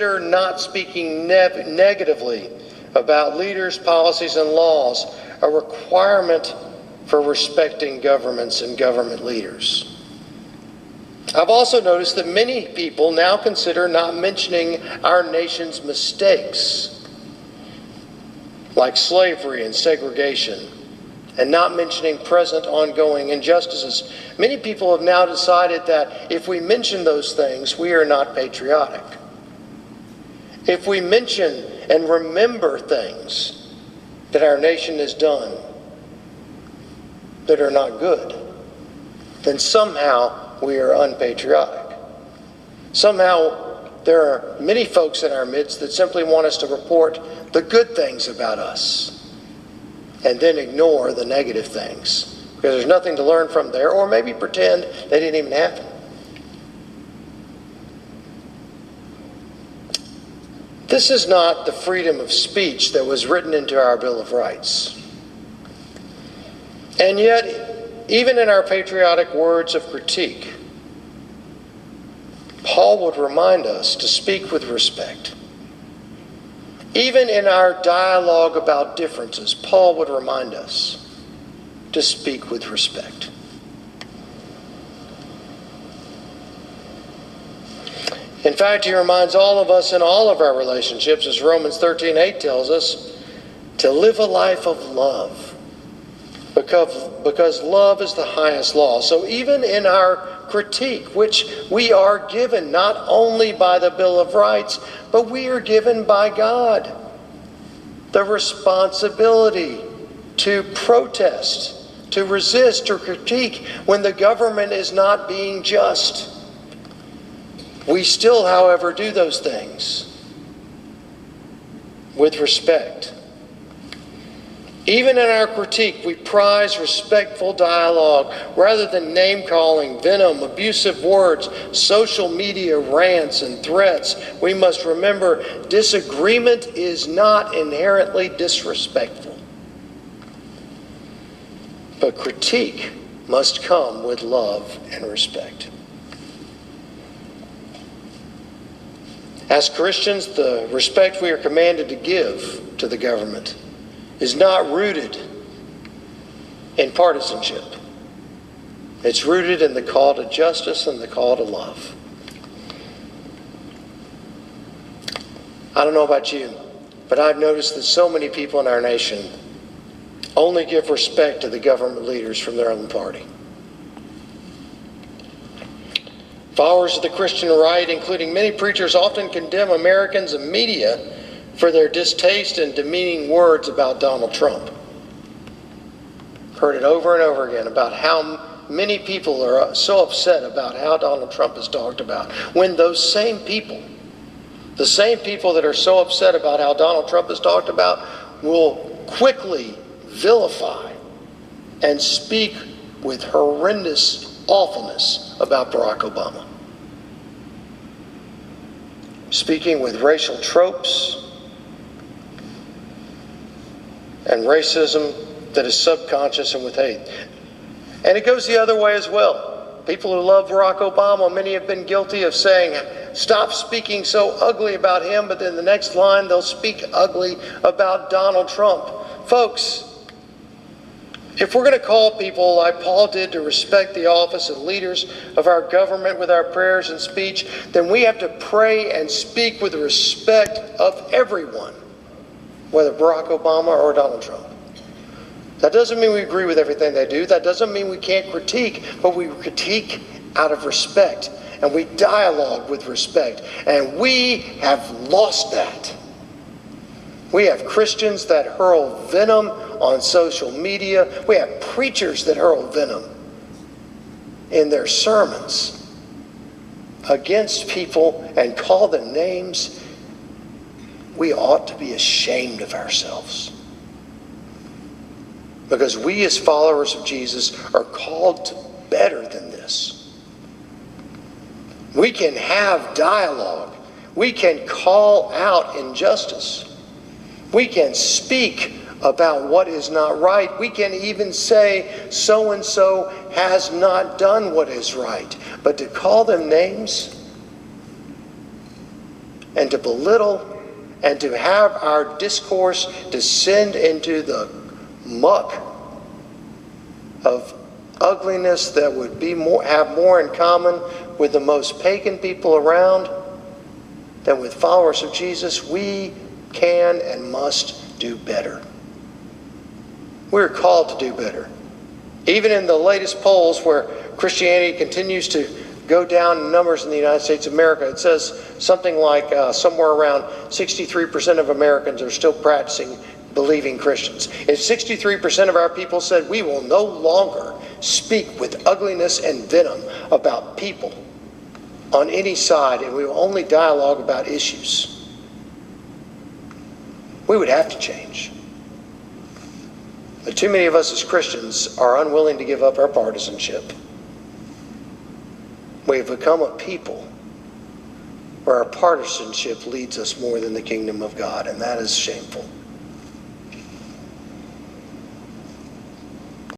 consider not speaking negatively about leaders, policies, and laws a requirement for respecting governments and government leaders. I've also noticed that many people now consider not mentioning our nation's mistakes, like slavery and segregation, and not mentioning present ongoing injustices. Many people have now decided that if we mention those things, we are not patriotic. If we mention and remember things that our nation has done that are not good, then somehow we are unpatriotic. Somehow there are many folks in our midst that simply want us to report the good things about us and then ignore the negative things, because there's nothing to learn from there, or maybe pretend they didn't even happen. This is not the freedom of speech that was written into our Bill of Rights. And yet, even in our patriotic words of critique, Paul would remind us to speak with respect. Even in our dialogue about differences, Paul would remind us to speak with respect. In fact, he reminds all of us in all of our relationships, as Romans 13:8 tells us, to live a life of love, because love is the highest law. So even in our critique, which we are given not only by the Bill of Rights, but we are given by God the responsibility to protest, to resist, to critique when the government is not being just. We still, however, do those things with respect. Even in our critique, we prize respectful dialogue rather than name-calling, venom, abusive words, social media rants, and threats. We must remember disagreement is not inherently disrespectful. But critique must come with love and respect. As Christians, the respect we are commanded to give to the government is not rooted in partisanship. It's rooted in the call to justice and the call to love. I don't know about you, but I've noticed that so many people in our nation only give respect to the government leaders from their own party. Followers of the Christian right, including many preachers, often condemn Americans and media for their distaste and demeaning words about Donald Trump. Heard it over and over again about how many people are so upset about how Donald Trump is talked about, when those same people, the same people that are so upset about how Donald Trump is talked about, will quickly vilify and speak with horrendous awfulness about Barack Obama. Speaking with racial tropes and racism that is subconscious and with hate. And it goes the other way as well. People who love Barack Obama, many have been guilty of saying, stop speaking so ugly about him, but then the next line they'll speak ugly about Donald Trump. Folks, if we're going to call people like Paul did to respect the office of leaders of our government with our prayers and speech, then we have to pray and speak with respect of everyone, whether Barack Obama or Donald Trump. That doesn't mean we agree with everything they do. That doesn't mean we can't critique, but we critique out of respect, and we dialogue with respect. And we have lost that. We have Christians that hurl venom on social media. We have preachers that hurl venom in their sermons against people and call them names. We ought to be ashamed of ourselves, because we as followers of Jesus are called to better than this. We can have dialogue. We can call out injustice. We can speak about what is not right. We can even say so-and-so has not done what is right. But to call them names, and to belittle and to have our discourse descend into the muck of ugliness that would have more in common with the most pagan people around than with followers of Jesus, we can and must do better. We're called to do better. Even in the latest polls where Christianity continues to go down in numbers in the United States of America, it says something like somewhere around 63% of Americans are still practicing, believing Christians. If 63% of our people said we will no longer speak with ugliness and venom about people on any side, and we will only dialogue about issues, we would have to change. But too many of us as Christians are unwilling to give up our partisanship. We have become a people where our partisanship leads us more than the kingdom of God, and that is shameful.